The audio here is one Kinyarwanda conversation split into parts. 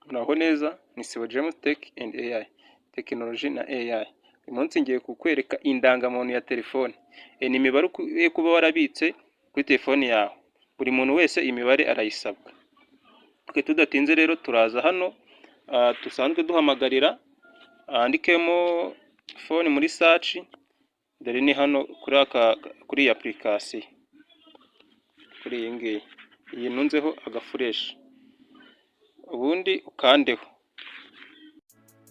Muraho neza, ni Sibo James Tech and AI, tekinoloji na AI. Uyu munsi ngiye kukwereka indangamuntu ya telefone. Ni imibare ukwiye kuba warabitse kuri telefone yawe. Buri muntu wese imibare arayisabwa. Tudatinze rero turaza hano dusanzwe duhamagarira, andikemo phone muri search, dore ni hano kuri iyi application, kuri iyi ngiyi. Iyi ntunzeho agafureshi, ubundi ukandeho.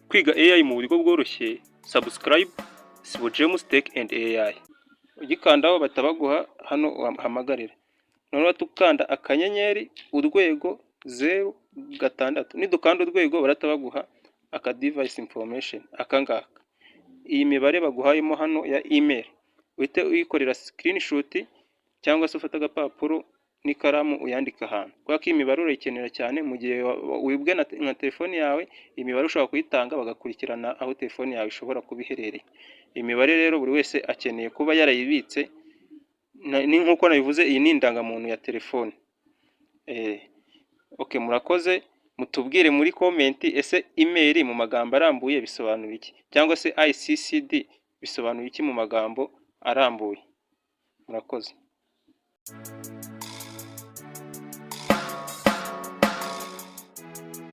Kwiga AI mu buryo bworoshye, subscribe Sibo James Tech and AI. Ugikandaho batabaguha hano wahamagarira. Noneho tukanda akanyenyeri urwego 06. Nidukanda urwego baratabaguha aka device information akangaka. Iyi mibare baguhayemo hano ya email, uhite uyikorera screenshot cyangwa se ufata agapapuro n'ikaramu uyandika ahantu. Kubera ko iyi mibare urayikenera cyane mu gihe wibwe na telefone yawe, iyi mibare ushobora kuyitanga bagakurikirana aho telefone yawe ishobora kuba iherereye. Iyi mibare rero buri wese akeneye kuba yarayibitse, ni nk'uko nabivuze, iyi ni indangamuntu ya telefone. Okay, murakoze. Mutubwire muri comment, ese email mu magambo arambuye bisobanura iki, cyangwa se ICCD bisobanura iki mu magambo arambuye. Murakoze.